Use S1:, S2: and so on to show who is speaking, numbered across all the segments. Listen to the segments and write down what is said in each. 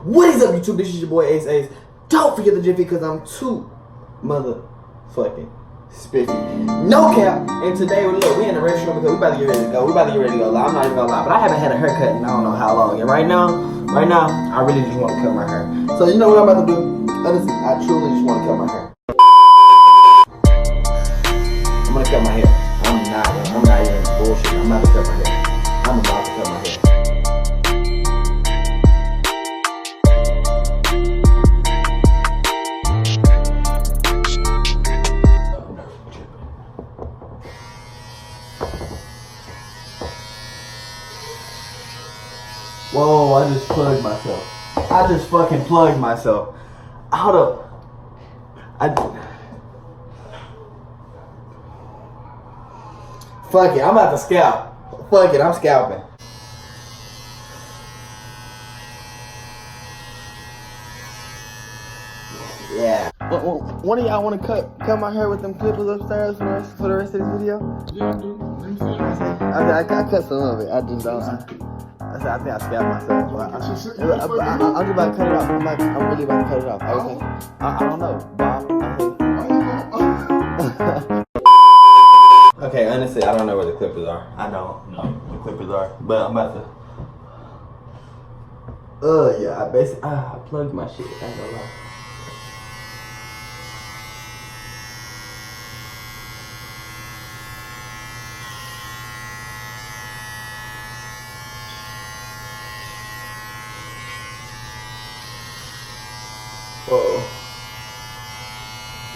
S1: What is up, YouTube? This is your boy Ace Ace. Don't forget the Jiffy because I'm too motherfucking spiffy. No cap. And today, look, we in the restroom because we about to get ready to go. I'm not even gonna lie, but I haven't had a haircut in I don't know how long. And right now, I really just want to cut my hair. So you know what I'm about to do? Honestly, I truly just want to cut my hair. I'm gonna cut my hair. I'm not even bullshit. I'm about to cut my hair. I'm about to cut my hair. Whoa, I just plugged myself. I just fucking plugged myself. Hold up. Fuck it, I'm about to scalp. Fuck it, I'm scalping. Yeah. One of y'all want to cut my hair with them clippers upstairs for the rest of this video?
S2: Yeah, dude. Let me see.
S1: I cut some of it. I just don't. I think I scalped myself. I'm just about to cut it off. I'm really about to cut it off. Okay. I don't know, Bob. Okay, honestly, I don't know where the clippers are. I don't know where the clippers are, but I'm about to. Yeah, I plugged my shit. I ain't gonna lie. Whoa.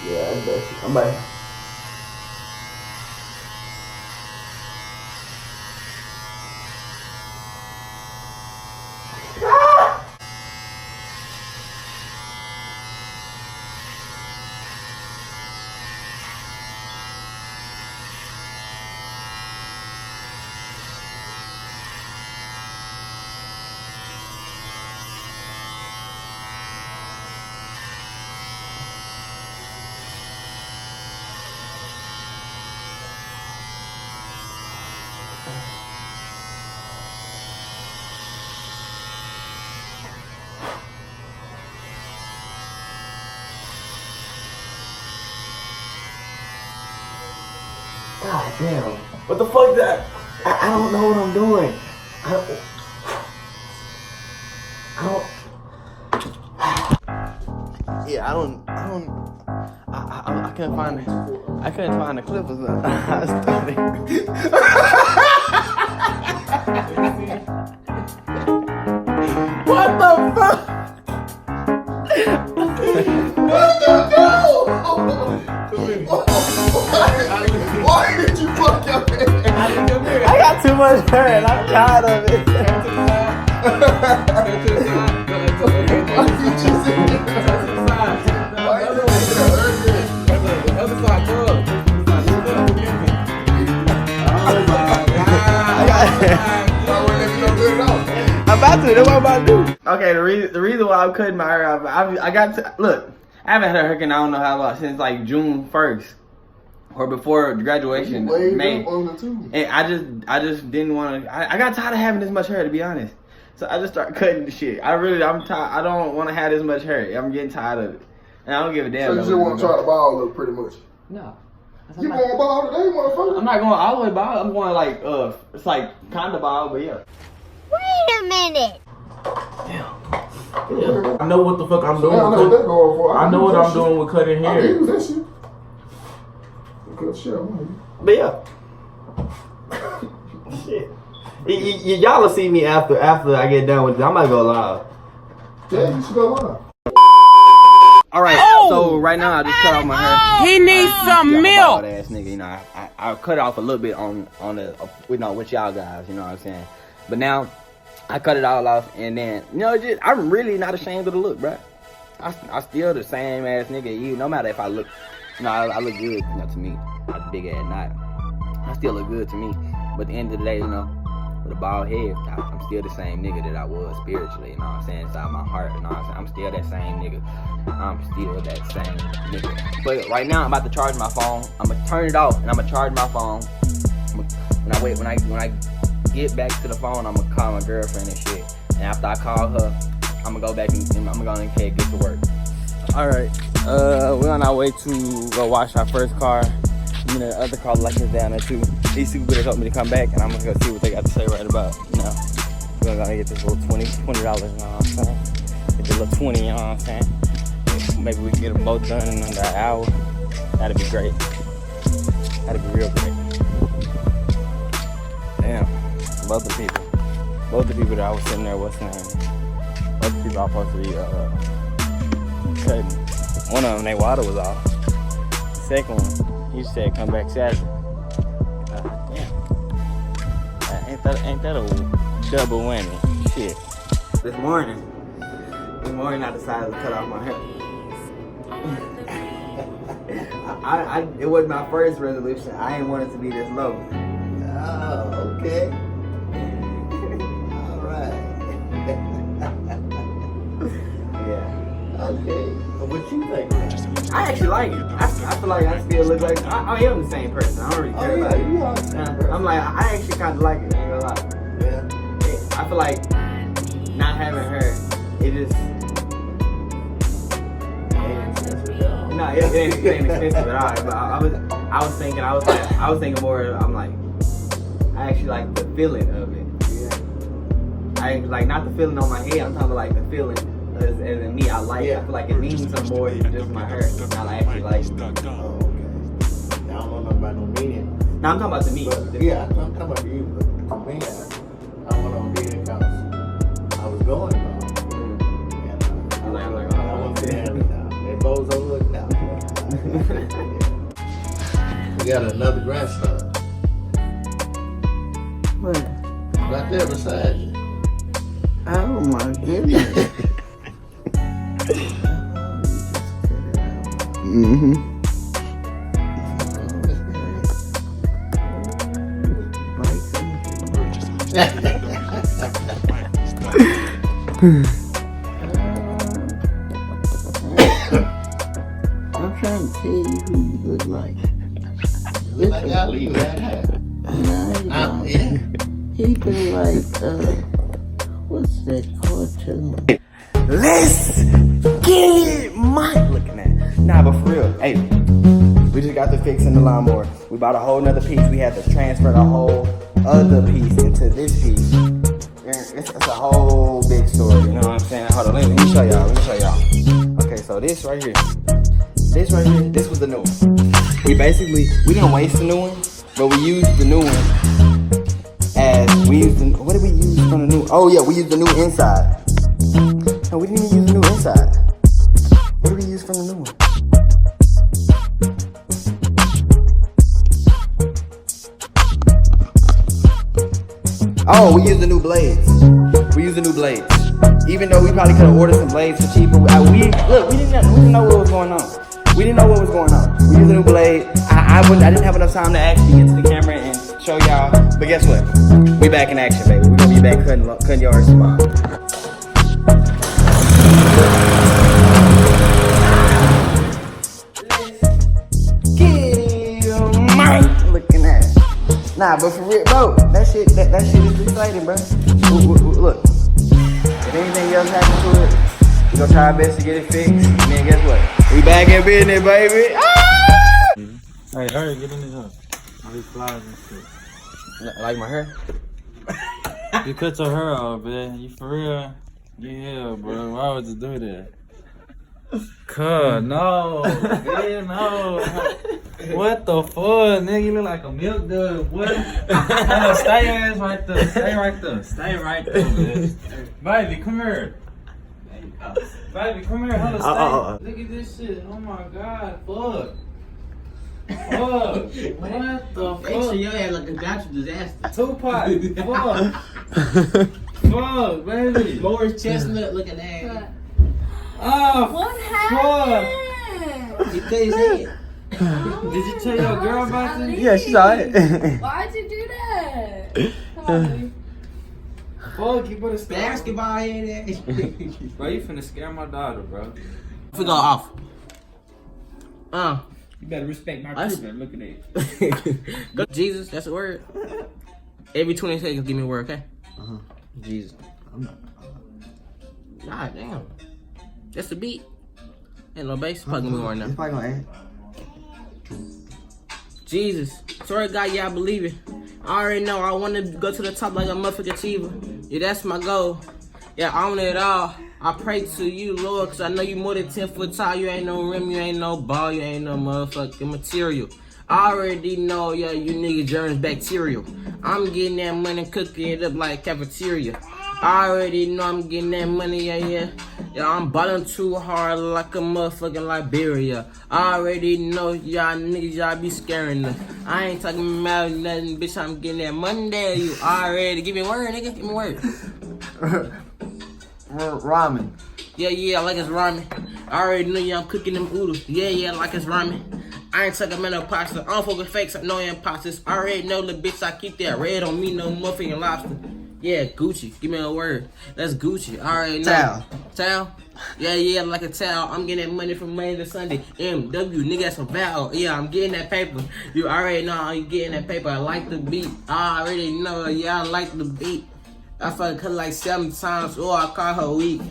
S1: Yeah, that's basic. I'm back. God damn. What the fuck that? I don't know what I'm doing. Yeah, I couldn't find the clippers. What the fuck? What the hell? Why did you fuck your hair? I got too much hair and I'm tired of it. I'm about to. That's what I'm about to do. Okay, the reason why I'm cutting my hair off, I got to look. I haven't had a haircut in I don't know how long since like June 1st. Or before graduation, May. And I just didn't want to. I got tired of having this much hair, to be honest. So I just started cutting the shit. I'm tired. I don't want to have this much hair. I'm getting tired of it, and I don't give a damn.
S2: So you just want to try to ball look pretty much?
S1: No.
S2: You going ball today, motherfucker?
S1: I'm not going all the way bald. I'm going like it's like kind of bald, but yeah.
S3: Wait a minute.
S1: Damn.
S4: I know what the fuck I'm doing.
S2: I know what they're going for.
S4: I know what I'm doing with cutting hair.
S2: I can use that shit. Good shit,
S1: But yeah. Shit. Y'all will see me after I get done with it. I'm about to go live.
S2: Yeah, you should go live.
S1: Alright, so right now I just cut off my hair.
S5: He needs some milk.
S1: Ass nigga, you know, I cut off a little bit on the with y'all guys, you know what I'm saying. But now I cut it all off, and then I'm really not ashamed of the look, bruh. I still the same ass nigga. No matter if I look, I look good, to me. I big ass not. I still look good to me. But at the end of the day, with a bald head, I'm still the same nigga that I was spiritually, you know what I'm saying, inside my heart, you know what I'm saying. I'm still that same nigga. I'm still that same nigga. But right now, I'm about to charge my phone. I'm gonna turn it off, and I'm gonna charge my phone. When I get back to the phone, I'm gonna call my girlfriend and shit. And after I call her, I'm gonna go back and I'm gonna go ahead and get to work. All right, we're on our way to go wash our first car. You know, the other car like it's down there too. These people better help me to come back, and I'm gonna go see what they got to say right about. You know, we're gonna get this little $20, you know what I'm saying? Get the little 20, you know what I'm saying? Maybe we can get them both done in under an hour. That'd be great. That'd be real great. Damn, both the people that I was sitting there, what's the name? Both the people I was supposed to be cutting. One of them, their water was off. The second one, he said come back Saturday. Damn. Ain't that a double whammy? Shit. This morning I decided to cut off my hair. It wasn't my first resolution. I didn't want it to be this low. Oh, okay. All right. Yeah. Okay. What you think? I actually like it. I feel like I still look like I am the same person. I don't really care about it. You are the same person. I'm like, I actually kind of like it. I ain't gonna lie. Yeah. I feel like not having her, it just. No, it ain't expensive at all. But I was thinking more. I'm like, I actually like the feeling of it. Yeah. I like not the feeling on my head. I'm talking about like the feeling as in me. I like. Yeah. I feel like it means some more than just my hair. I actually like it. Oh, okay. I don't know nothing about no meaning. No, I'm talking about to me. But, yeah, I'm talking about you. But to me, I don't want no meaning because I was going wrong. I'm like, I want to have it now. They both overlooked now. We got another grandson.
S6: What?
S1: Right there beside you.
S6: Oh my goodness. Mm-hmm. I'm trying to tell you who you look like.
S1: Look like Ali, man.
S6: No, he look like, what's that cartoon?
S1: Let's get it, Mike. Looking at. Nah, but for real, hey, we just got to fixing the lawnmower. We bought a whole nother piece. We had to transfer the whole other piece into this piece. It's a whole big story. You know what I'm saying? Hold on, let me show y'all. Okay, so this right here, this was the new one. We didn't waste the new one, but we used the new one what did we use from the new? Oh yeah, we used the new inside. No, we didn't even use the new inside. What did we use from the new one? Oh, we used the new blades. Even though we probably could have ordered some blades for cheaper. We didn't know what was going on. We used a new blade. I didn't have enough time to actually get to the camera and show y'all. But guess what? We back in action, baby. We're gonna be back cutting yards tomorrow. Looking at it. Nah, but for real, bro, that shit is exciting, bro. Look, if anything else happens to it, we gonna try our best to get it fixed. And then guess what? We back in business, baby. Ah!
S7: Hey, hurry, get in this house. All these flies and shit.
S1: Like my hair?
S7: You cut your hair off, man. You for real? Yeah, bro. Why would you do that? Cuz, no. Man, no. What the fuck, nigga? You look like a milk dud, boy. Stay your ass right there. Stay right there, man. Baby, come here. Baby, come here. Hold on, stay. Look at this shit. Oh my god, fuck. Fuck. What the fuck?
S6: Make sure your ass like a natural disaster.
S7: Tupac. Fuck, baby.
S6: Morris Chestnut looking ass.
S7: Oh,
S3: What happened?
S6: You couldn't say it.
S7: Did you tell your girl about this?
S1: Yeah, she saw it.
S3: Why'd you do that? Come on, baby.
S7: Fuck, you better stop.
S6: Basketball head ass.
S7: Bro, you finna scare my daughter, bro.
S6: We go off.
S7: You better respect my
S6: Us?
S7: crew, man. Look at that.
S6: Go Jesus, that's a word. Every 20 seconds, give me a word, okay?
S1: Jesus.
S6: God damn. That's the beat. Ain't no bass. Fucking me right now.
S1: It's probably gonna add.
S6: Jesus. Swear to God, yeah, I believe it. I already know I want to go to the top like a motherfucking achiever. Yeah, that's my goal. Yeah, I own it all. I pray to you, Lord, cause I know you more than 10 foot tall. You ain't no rim, you ain't no ball, you ain't no motherfucking material. I already know, yeah, you niggas germs bacterial. I'm getting that money, cooking it up like cafeteria. I already know I'm getting that money, yeah. Yeah, I'm balling too hard like a motherfucking Liberia. I already know y'all niggas, y'all be scaring us. I ain't talking about nothing, bitch, I'm getting that money there. You already, give me a word, nigga, give me a word.
S1: Ramen.
S6: Yeah, like it's ramen. I already know you I'm cooking them oodles. Yeah, like it's ramen. I ain't talking about no pasta. I don't fuck with fakes, I know imposters. I already know the bitch, I keep that red on me, no motherfucking lobster. Yeah, Gucci. Give me a word. That's Gucci. I already know. Towel? Yeah, like a towel. I'm getting that money from Monday to Sunday. MW, nigga, that's a vowel. Yeah, I'm getting that paper. You already know I'm getting that paper. I like the beat. I already know. Yeah, I like the beat. I fucking cut like 7 times. Oh, I call her weak.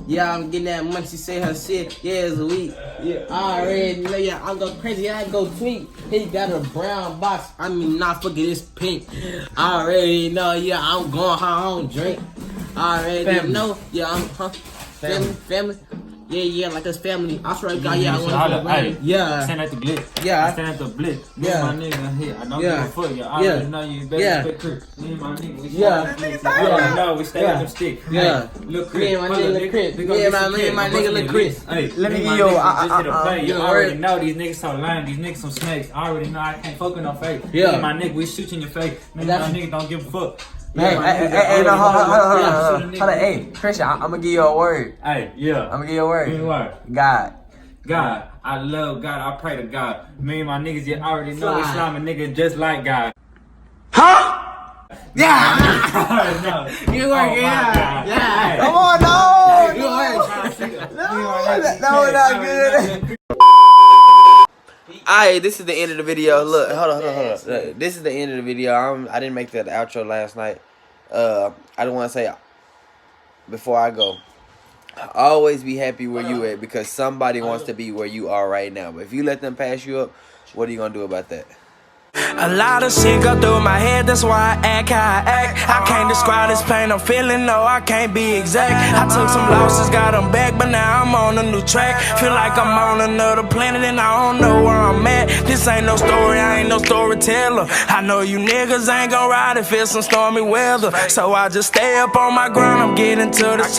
S6: Yeah, I'm getting that money. She say her shit. Yeah, it's weak. Yeah, I already know. Yeah, I go crazy. I go tweet. He got a brown box. I mean, not fucking this pink. I already know. Yeah, I'm going home. I don't drink. I already know. Yeah, I'm family. Yeah, like it's family. I swear to God, yeah, I want to
S7: Hey,
S6: yeah.
S7: Stand at the glitz.
S6: Yeah.
S7: I stand at the blitz. Me
S6: Yeah.
S7: and my nigga here. I don't
S6: Yeah.
S7: give a fuck. Yeah. I already know you better respect Chris. Me and my nigga, we
S6: Yeah.
S7: stand at the blitz. No, we stay at them stick.
S6: Yeah.
S7: Hey, look, Chris.
S6: Me and my nigga look Chris. Me and my nigga look Chris.
S7: Hey,
S1: Let me
S7: and
S1: give
S7: my
S1: you
S7: niggas
S1: a-
S7: just hit a play. You
S6: you
S7: already
S6: heard?
S7: know these niggas so lame. These niggas some snakes. I already know I can't fuck with no fake.
S6: Yeah.
S7: Me and my nigga, we shoot you in your face. Me and my nigga don't give a fuck.
S1: Hey, no, hold on. Hey, Christian, I'm gonna give you a word.
S7: Hey, yeah.
S1: I'm gonna give you a word.
S7: Give me what?
S1: God.
S7: God, I love God, I pray to God. Me and my niggas, you already know
S6: Fly.
S7: Islam a nigga just like God.
S6: Yeah.
S7: No.
S6: You work,
S7: Oh, my
S6: yeah.
S7: God.
S6: Yeah.
S1: Come on,
S6: You work.
S1: No, not good. Alright, this is the end of the video. Look, hold on. This is the end of the video. I didn't make that outro last night. I don't want to say before I go. Always be happy where you at because somebody wants to be where you are right now. But if you let them pass you up, what are you gonna do about that?
S8: A lot of shit go through my head, that's why I act how I act. I can't describe this pain I'm feeling, no, I can't be exact. I took some losses, got them back, but now I'm on a new track. Feel like I'm on another planet and I don't know where I'm at. This ain't no story, I ain't no storyteller. I know you niggas ain't gon' ride if it's some stormy weather. So I just stay up on my grind, I'm getting to the check.